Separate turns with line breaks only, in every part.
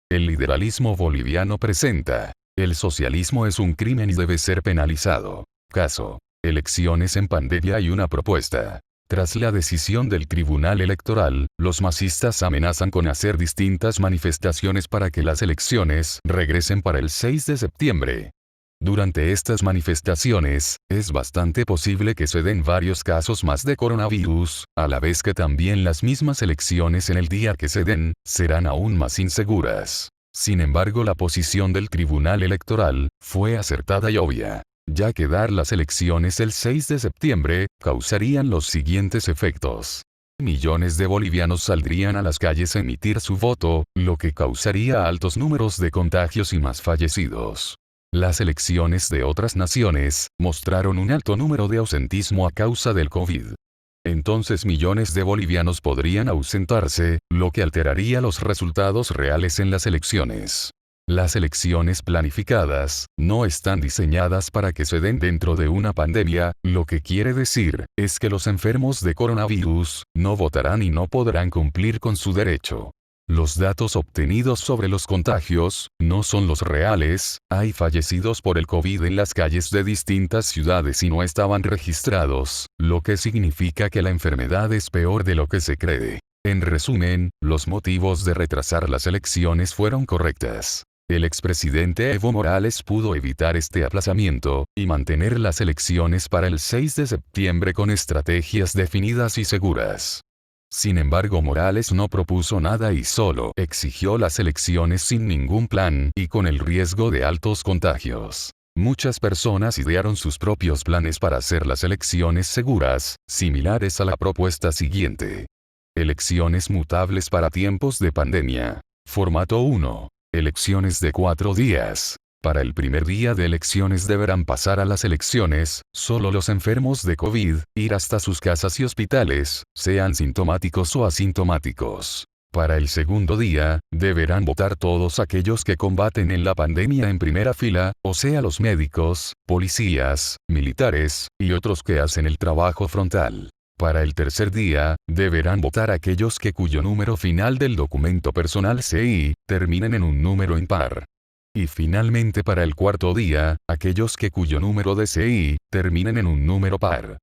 El liberalismo boliviano presenta. El socialismo es un crimen y debe ser penalizado. Caso. Elecciones en pandemia y una propuesta. Tras la decisión del Tribunal Electoral, los masistas amenazan con hacer distintas manifestaciones para que las elecciones regresen para el 6 de septiembre. Durante estas manifestaciones, es bastante posible que se den varios casos más de coronavirus, a la vez que también las mismas elecciones en el día que se den, serán aún más inseguras. Sin embargo, la posición del Tribunal Electoral fue acertada y obvia, ya que dar las elecciones el 6 de septiembre causarían los siguientes efectos. Millones de bolivianos saldrían a las calles a emitir su voto, lo que causaría altos números de contagios y más fallecidos. Las elecciones de otras naciones mostraron un alto número de ausentismo a causa del COVID. Entonces millones de bolivianos podrían ausentarse, lo que alteraría los resultados reales en las elecciones. Las elecciones planificadas no están diseñadas para que se den dentro de una pandemia, lo que quiere decir es que los enfermos de coronavirus no votarán y no podrán cumplir con su derecho. Los datos obtenidos sobre los contagios no son los reales. Hay fallecidos por el COVID en las calles de distintas ciudades y no estaban registrados, lo que significa que la enfermedad es peor de lo que se cree. En resumen, los motivos de retrasar las elecciones fueron correctas. El expresidente Evo Morales pudo evitar este aplazamiento y mantener las elecciones para el 6 de septiembre con estrategias definidas y seguras. Sin embargo, Morales no propuso nada y solo exigió las elecciones sin ningún plan y con el riesgo de altos contagios. Muchas personas idearon sus propios planes para hacer las elecciones seguras, similares a la propuesta siguiente. Elecciones mutables para tiempos de pandemia. Formato 1. Elecciones de 4 días. Para el primer día de elecciones deberán pasar a las elecciones solo los enfermos de COVID, ir hasta sus casas y hospitales, sean sintomáticos o asintomáticos. Para el segundo día, deberán votar todos aquellos que combaten en la pandemia en primera fila, o sea los médicos, policías, militares, y otros que hacen el trabajo frontal. Para el tercer día, deberán votar aquellos cuyo número final del documento personal CI terminen en un número impar. Y finalmente para el cuarto día, aquellos cuyo número de CI terminen en un número par.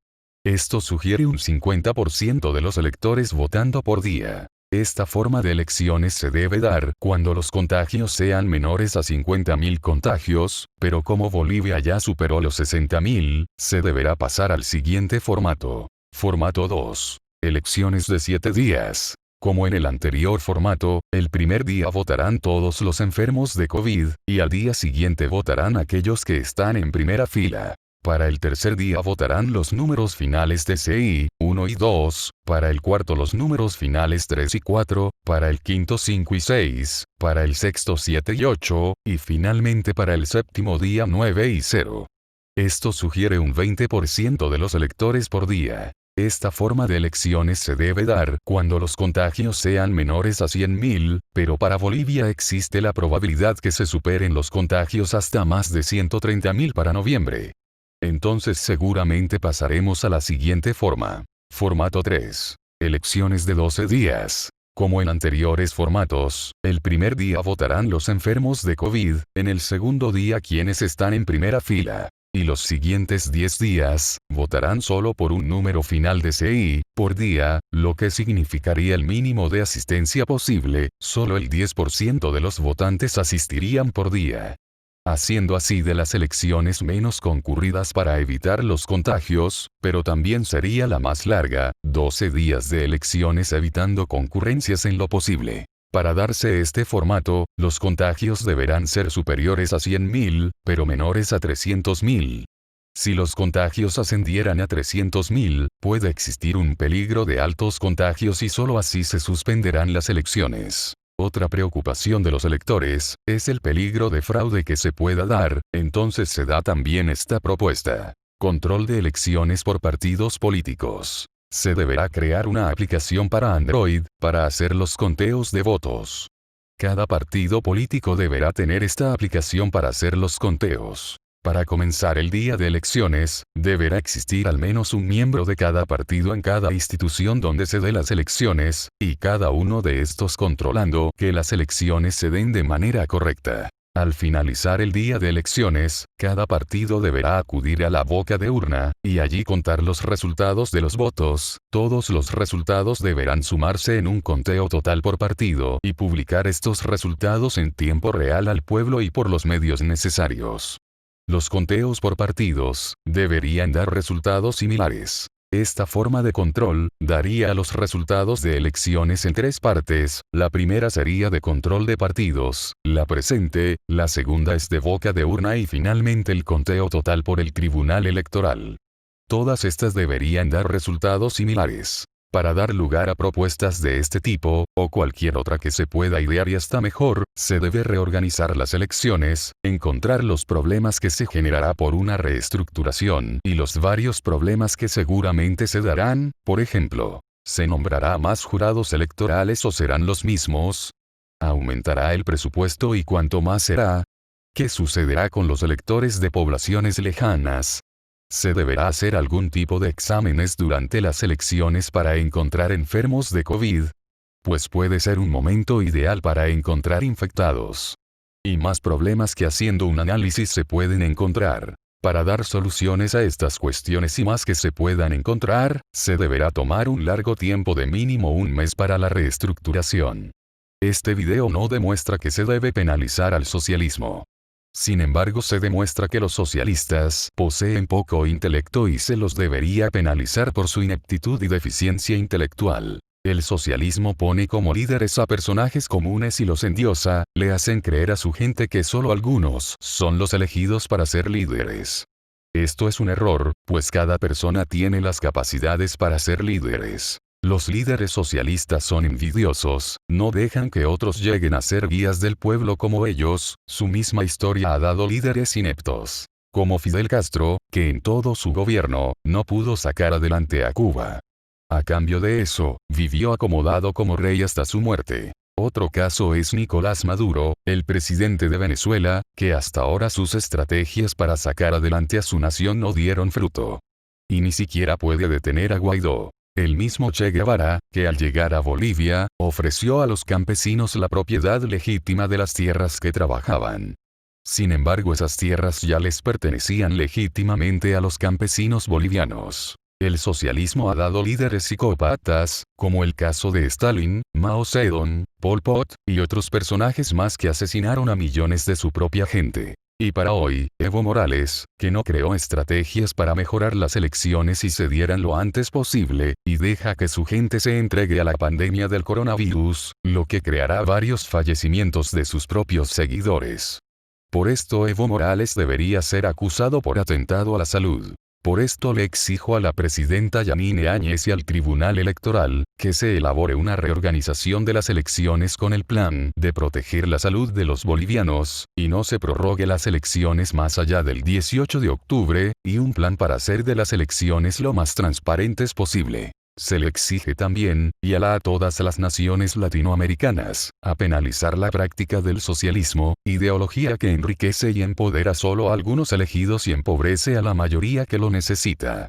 Esto sugiere un 50% de los electores votando por día. Esta forma de elecciones se debe dar cuando los contagios sean menores a 50.000 contagios, pero como Bolivia ya superó los 60.000, se deberá pasar al siguiente formato. Formato 2. Elecciones de 7 días. Como en el anterior formato, el primer día votarán todos los enfermos de COVID, y al día siguiente votarán aquellos que están en primera fila. Para el tercer día votarán los números finales de CI, 1 y 2, para el cuarto los números finales 3 y 4, para el quinto 5 y 6, para el sexto 7 y 8, y finalmente para el séptimo día 9 y 0. Esto sugiere un 20% de los electores por día. Esta forma de elecciones se debe dar cuando los contagios sean menores a 100.000, pero para Bolivia existe la probabilidad que se superen los contagios hasta más de 130.000 para noviembre. Entonces seguramente pasaremos a la siguiente forma. Formato 3. Elecciones de 12 días. Como en anteriores formatos, el primer día votarán los enfermos de COVID, en el segundo día quienes están en primera fila. Y los siguientes 10 días, votarán solo por un número final de CI, por día, lo que significaría el mínimo de asistencia posible, solo el 10% de los votantes asistirían por día. Haciendo así de las elecciones menos concurridas para evitar los contagios, pero también sería la más larga, 12 días de elecciones evitando concurrencias en lo posible. Para darse este formato, los contagios deberán ser superiores a 100.000, pero menores a 300.000. Si los contagios ascendieran a 300.000, puede existir un peligro de altos contagios y solo así se suspenderán las elecciones. Otra preocupación de los electores es el peligro de fraude que se pueda dar, entonces se da también esta propuesta. Control de elecciones por partidos políticos. Se deberá crear una aplicación para Android, para hacer los conteos de votos. Cada partido político deberá tener esta aplicación para hacer los conteos. Para comenzar el día de elecciones, deberá existir al menos un miembro de cada partido en cada institución donde se den las elecciones, y cada uno de estos controlando que las elecciones se den de manera correcta. Al finalizar el día de elecciones, cada partido deberá acudir a la boca de urna, y allí contar los resultados de los votos. Todos los resultados deberán sumarse en un conteo total por partido y publicar estos resultados en tiempo real al pueblo y por los medios necesarios. Los conteos por partidos deberían dar resultados similares. Esta forma de control daría los resultados de elecciones en tres partes. La primera sería de control de partidos, la presente, la segunda es de boca de urna y finalmente el conteo total por el Tribunal Electoral. Todas estas deberían dar resultados similares. Para dar lugar a propuestas de este tipo, o cualquier otra que se pueda idear y hasta mejor, se debe reorganizar las elecciones, encontrar los problemas que se generará por una reestructuración y los varios problemas que seguramente se darán, por ejemplo, ¿se nombrará más jurados electorales o serán los mismos? ¿Aumentará el presupuesto y cuánto más será? ¿Qué sucederá con los electores de poblaciones lejanas? ¿Se deberá hacer algún tipo de exámenes durante las elecciones para encontrar enfermos de COVID? Pues puede ser un momento ideal para encontrar infectados. Y más problemas que haciendo un análisis se pueden encontrar. Para dar soluciones a estas cuestiones y más que se puedan encontrar, se deberá tomar un largo tiempo de mínimo un mes para la reestructuración. Este video no demuestra que se debe penalizar al socialismo. Sin embargo, se demuestra que los socialistas poseen poco intelecto y se los debería penalizar por su ineptitud y deficiencia intelectual. El socialismo pone como líderes a personajes comunes y los endiosa, le hacen creer a su gente que solo algunos son los elegidos para ser líderes. Esto es un error, pues cada persona tiene las capacidades para ser líderes. Los líderes socialistas son envidiosos, no dejan que otros lleguen a ser guías del pueblo como ellos. Su misma historia ha dado líderes ineptos, como Fidel Castro, que en todo su gobierno, no pudo sacar adelante a Cuba. A cambio de eso, vivió acomodado como rey hasta su muerte. Otro caso es Nicolás Maduro, el presidente de Venezuela, que hasta ahora sus estrategias para sacar adelante a su nación no dieron fruto. Y ni siquiera puede detener a Guaidó. El mismo Che Guevara, que al llegar a Bolivia, ofreció a los campesinos la propiedad legítima de las tierras que trabajaban. Sin embargo, esas tierras ya les pertenecían legítimamente a los campesinos bolivianos. El socialismo ha dado líderes psicópatas, como el caso de Stalin, Mao Zedong, Pol Pot, y otros personajes más que asesinaron a millones de su propia gente. Y para hoy, Evo Morales, que no creó estrategias para mejorar las elecciones y se dieran lo antes posible, y deja que su gente se entregue a la pandemia del coronavirus, lo que creará varios fallecimientos de sus propios seguidores. Por esto Evo Morales debería ser acusado por atentado a la salud. Por esto le exijo a la presidenta Yanine Áñez y al Tribunal Electoral, que se elabore una reorganización de las elecciones con el plan de proteger la salud de los bolivianos, y no se prorrogue las elecciones más allá del 18 de octubre, y un plan para hacer de las elecciones lo más transparentes posible. Se le exige también, y a todas las naciones latinoamericanas, a penalizar la práctica del socialismo, ideología que enriquece y empodera solo a algunos elegidos y empobrece a la mayoría que lo necesita.